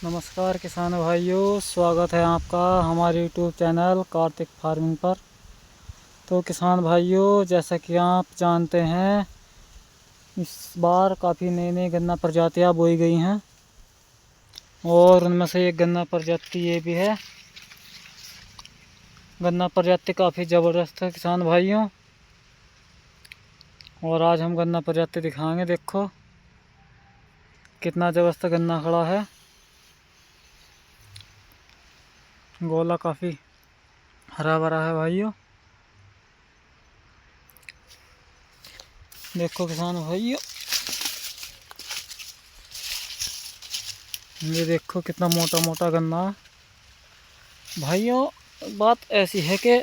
नमस्कार किसान भाइयों, स्वागत है आपका हमारे यूट्यूब चैनल कार्तिक फार्मिंग पर। तो किसान भाइयों, जैसा कि आप जानते हैं, इस बार काफ़ी नई नई गन्ना प्रजातियां बोई गई हैं और उनमें से एक गन्ना प्रजाति ये भी है। गन्ना प्रजाति काफ़ी ज़बरदस्त है किसान भाइयों, और आज हम गन्ना प्रजाति दिखाएंगे। देखो कितना ज़बरदस्त गन्ना खड़ा है। गोला काफ़ी हरा भरा है भाइयों। देखो किसान भाइयों, ये देखो कितना मोटा मोटा गन्ना है भाइयों। बात ऐसी है कि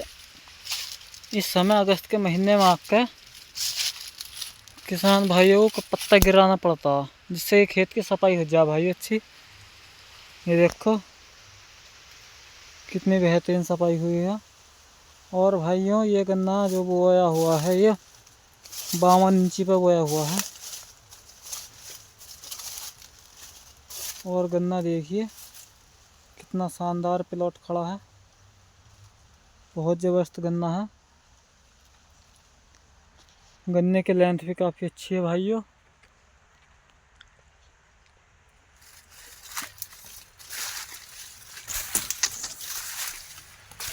इस समय अगस्त के महीने में आके किसान भाइयों को पत्ता गिराना पड़ता, जिससे खेत की सफाई हो जाए भाई अच्छी। ये देखो कितनी बेहतरीन सफाई हुई है। और भाइयों, ये गन्ना जो बोया हुआ है ये 52 इंची पर बोया हुआ है। और गन्ना देखिए कितना शानदार प्लॉट खड़ा है, बहुत ज़बरदस्त गन्ना है। गन्ने की लेंथ भी काफ़ी अच्छी है भाइयों।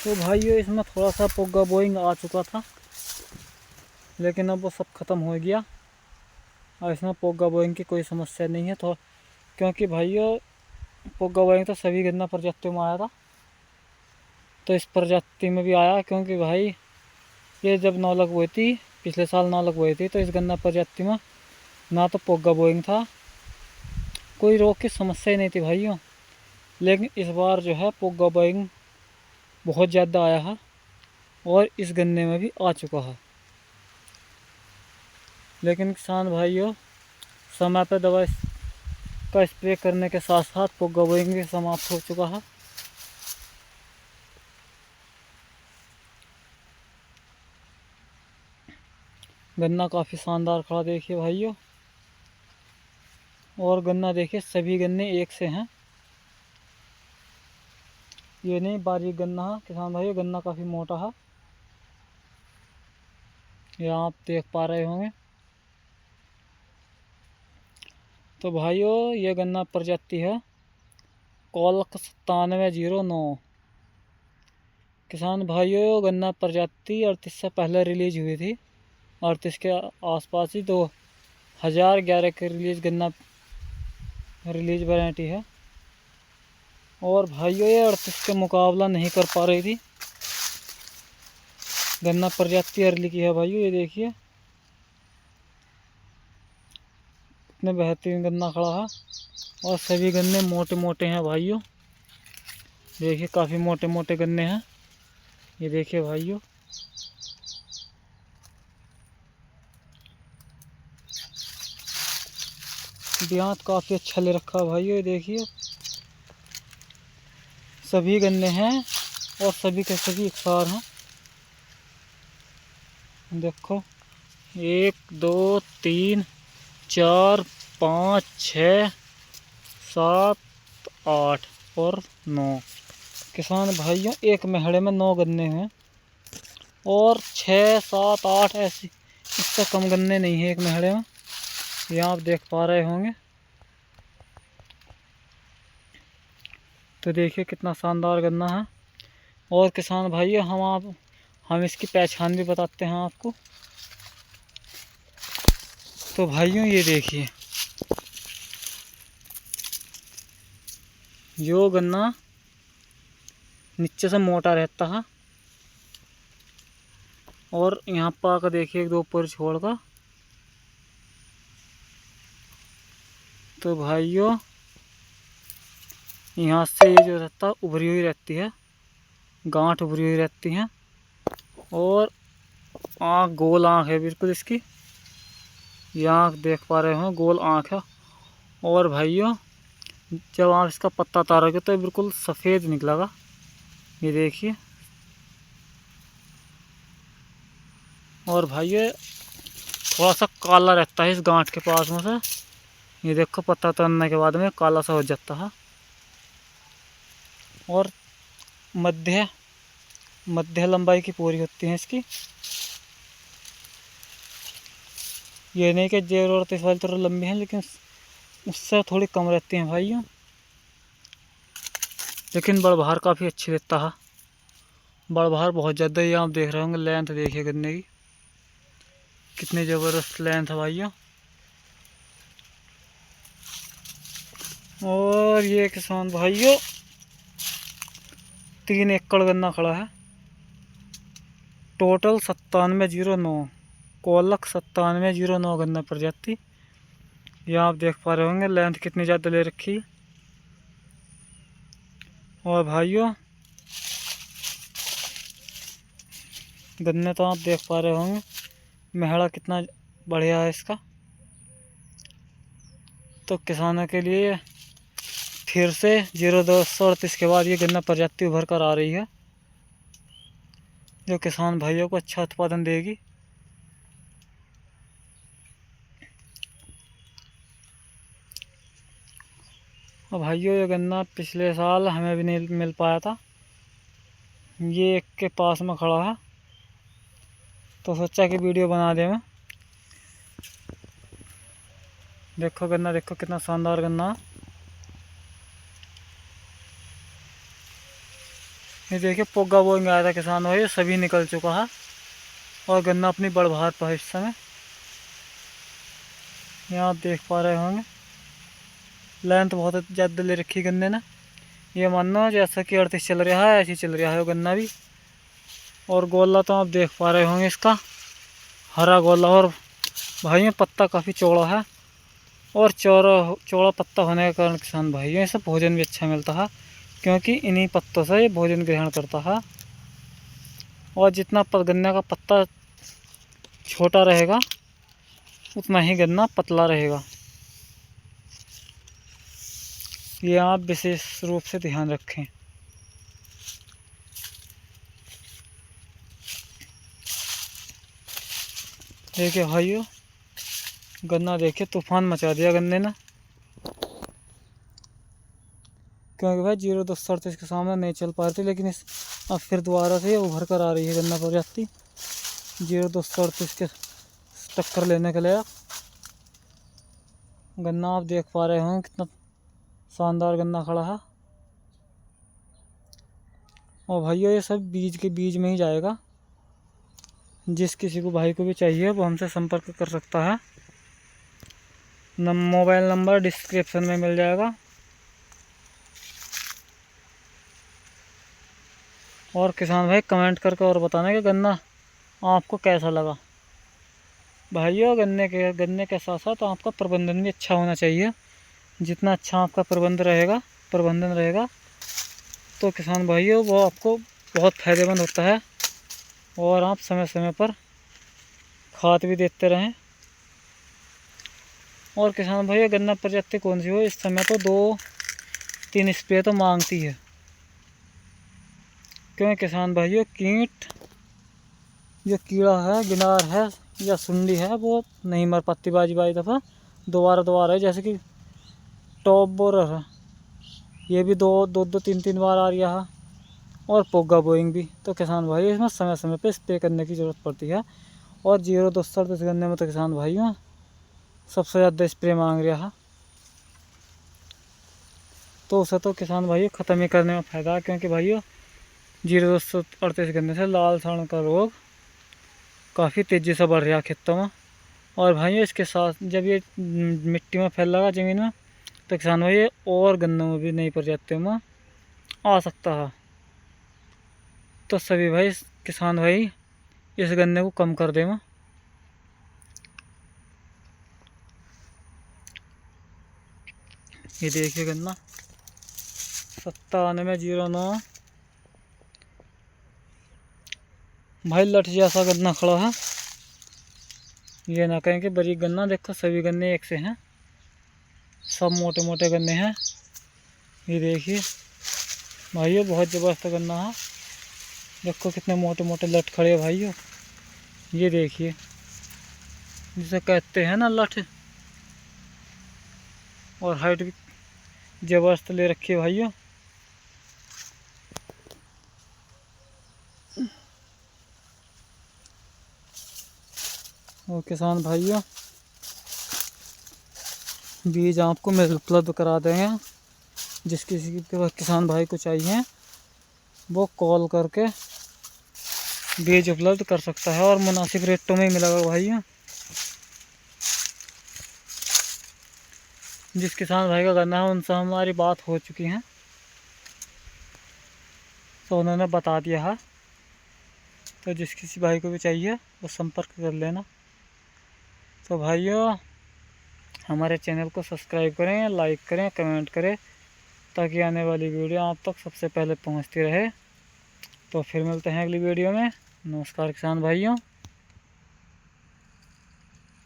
तो भाइयों, इसमें थोड़ा सा पोगा बोइंग आ चुका था, लेकिन अब वो सब ख़त्म हो गया और इसमें पोगा बोइंग की कोई समस्या नहीं है। तो क्योंकि भाइयों, पोगा बोइंग तो सभी गन्ना प्रजातियों में आया था, तो इस प्रजाति में भी आया। क्योंकि भाई ये जब नौलख बोई थी, पिछले साल नौलख बोई थी, तो इस गन्ना प्रजाति में ना तो पोगा बोइंग था, कोई रोग की समस्या ही नहीं थी भाइयों। लेकिन इस बार जो है पोगा बोइंग बहुत ज़्यादा आया है और इस गन्ने में भी आ चुका है। लेकिन किसान भाइयों, समय पर दवा का स्प्रे करने के साथ साथ पोगा बोइंग भी समाप्त हो चुका है। गन्ना काफ़ी शानदार खड़ा देखिए भाइयों। और गन्ना देखिए, सभी गन्ने एक से हैं, ये नहीं बारीक गन्ना है किसान भाइयों। गन्ना काफ़ी मोटा है, ये आप देख पा रहे होंगे। तो भाइयों, ये गन्ना प्रजाति है कॉलक 9709। किसान भाइयों, गन्ना प्रजाति 38 से पहले रिलीज हुई थी, 38 के आसपास ही 2011 के रिलीज गन्ना रिलीज वैरायटी है। और भाइयों, ये 38 के मुकाबला नहीं कर पा रही थी। गन्ना प्रजाति अर्ली की है भाइयों। ये देखिए कितने बेहतरीन गन्ना खड़ा है, और सभी गन्ने मोटे मोटे हैं भाइयों। देखिए काफ़ी मोटे मोटे गन्ने हैं। ये देखिए भाइयों, ब्यांत काफ़ी अच्छा ले रखा है भाइयों। ये देखिए सभी गन्ने हैं और सभी के सभी एकसार हैं। देखो 1 2 3 4 5 6 7 8 और 9। किसान भाइयों, एक मेहड़े में 9 गन्ने हैं और 6 7 8 ऐसी, इससे कम गन्ने नहीं है एक मेहड़े में। ये आप देख पा रहे होंगे। तो देखिए कितना शानदार गन्ना है। और किसान भाइयों, हम इसकी पहचान भी बताते हैं आपको। तो भाइयों, ये देखिए जो गन्ना नीचे से मोटा रहता है, और यहाँ पर आकर देखिए एक दो ऊपर छोड़ का। तो भाइयों, यहाँ से ये जो रहता उभरी हुई रहती है, गांठ उभरी हुई रहती हैं, और आँख गोल आँख है बिल्कुल इसकी। ये आँख देख पा रहे हो, गोल आँख है। और भाइयों, जब आप इसका पत्ता तारोगे तो बिल्कुल सफ़ेद निकलेगा। ये देखिए। और भाइयों, थोड़ा सा काला रहता है इस गांठ के पास में से। ये देखो पत्ता तोड़ने के बाद में काला सा हो जाता है। और मध्य मध्य लंबाई की पूरी होती है इसकी। ये नहीं कि 038 वाली तरह लंबी है, लेकिन उससे थोड़ी कम रहती हैं भाइयों। लेकिन बड़बहार काफ़ी अच्छी देता है, बड़बहार बहुत ज़्यादा। ये आप देख रहे होंगे, लेंथ देखिए गन्ने की कितनी ज़बरदस्त लेंथ है भाइयों। और ये किसान भाइयों 3 एकड़ गन्ना खड़ा है, टोटल 9709 कोलक 9709 गन्ना प्रजाति। ये आप देख पा रहे होंगे लेंथ कितनी ज़्यादा ले रखी। और भाइयों गन्ने तो आप देख पा रहे होंगे मेहड़ा कितना बढ़िया है इसका। तो किसानों के लिए फिर से 0238 के बाद ये गन्ना प्रजाति उभर कर आ रही है, जो किसान भाइयों को अच्छा उत्पादन देगी। और भाइयों ये गन्ना पिछले साल हमें भी नहीं मिल पाया था, ये एक के पास में खड़ा है, तो सोचा कि वीडियो बना दे मैं। देखो गन्ना, देखो कितना शानदार गन्ना है। ये देखिए पोगा बोइंग आया था किसान भाई, सभी निकल चुका है और गन्ना अपनी बड़बहार पर है इस समय। यहाँ आप देख पा रहे होंगे लेंथ बहुत ज़्यादा ले रखी गन्ने ने। ये मानो जैसा कि 38 चल रहा है, ऐसे ही चल रहा है वो गन्ना भी। और गोला तो आप देख पा रहे होंगे इसका, हरा गोला। और भाइयों पत्ता काफ़ी चौड़ा है, और चौड़ा पत्ता होने के कारण किसान भाइयों इसे भोजन भी अच्छा मिलता है, क्योंकि इन्हीं पत्तों से ये भोजन ग्रहण करता है। और जितना गन्ने का पत्ता छोटा रहेगा उतना ही गन्ना पतला रहेगा। ये आप विशेष रूप से ध्यान रखें। देखिए भाइयों गन्ना देखिए तूफान मचा दिया गन्ने ने, क्योंकि भाई 0238 के सामने नहीं चल पा रही थी, लेकिन इस अब फिर दोबारा से उभर कर आ रही है गन्ना प्रजाति 0238 के टक्कर लेने के लिए। गन्ना आप देख पा रहे होंगे कितना शानदार गन्ना खड़ा है। और भाइयों ये सब बीज के बीज में ही जाएगा, जिस किसी को भाई को भी चाहिए वो हमसे संपर्क कर सकता है। मोबाइल नंबर डिस्क्रिप्शन में मिल जाएगा। और किसान भाई कमेंट करके और बताना कि गन्ना आपको कैसा लगा। भाइयों गन्ने के साथ साथ आपका प्रबंधन भी अच्छा होना चाहिए। जितना अच्छा आपका प्रबंधन रहेगा तो किसान भाइयों वो आपको बहुत फ़ायदेमंद होता है। और आप समय समय पर खाद भी देते रहें। और किसान भाइयों गन्ना प्रजाति कौन सी हो, इस समय तो 2-3 स्प्रे तो मांगती है, क्योंकि किसान भाइयों कीट जो कीड़ा है, गिनार है या सुंडी है, वो नहीं मर पाती बाजी दफ़ा दोबारा है। जैसे कि टॉप बोरर है, ये भी 2-3 बार आ रहा है। और पोगा बोइंग भी। तो किसान भाई इसमें समय समय पे स्प्रे करने की ज़रूरत पड़ती है। और 0238 गन्ने में तो किसान भाइयों सबसे ज़्यादा स्प्रे मांग रहा है, तो उसे तो किसान भाइयों ख़त्म ही करने में फ़ायदा है। क्योंकि भाइयों 0238 गन्ने से लाल साड़ का रोग काफ़ी तेज़ी से बढ़ रहा है खेतों में। और भाइयों इसके साथ जब ये मिट्टी में फैल लगा ज़मीन में, तो किसान भाई और गन्नों में भी नई प्रजातियों में आ सकता है। तो सभी भाई किसान भाई इस गन्ने को कम कर दें। ये देखिए गन्ना 9709 भाई लठ जैसा गन्ना खड़ा है। ये ना कहें कि बारीक गन्ना, देखो सभी गन्ने एक से हैं, सब मोटे मोटे गन्ने हैं। ये देखिए भाइयों बहुत ज़बरदस्त गन्ना है, देखो कितने मोटे मोटे लठ खड़े हैं भाइयों। ये देखिए जिसे कहते हैं ना लठ। और हाइट भी ज़बरदस्त ले रखी है भाइयों। और किसान भाइयों बीज आपको मिल उपलब्ध करा देंगे। जिस किसी किसान भाई को चाहिए वो कॉल करके बीज उपलब्ध कर सकता है और मुनासिब रेटों में ही मिलेगा भाइयों। जिस किसान भाई का करना है उनसे हमारी बात हो चुकी है, तो उन्होंने बता दिया है। तो जिस किसी भाई को भी चाहिए वो संपर्क कर लेना। तो भाइयों हमारे चैनल को सब्सक्राइब करें, लाइक करें, कमेंट करें, ताकि आने वाली वीडियो आप तक सबसे पहले पहुंचती रहे। तो फिर मिलते हैं अगली वीडियो में। नमस्कार किसान भाइयों।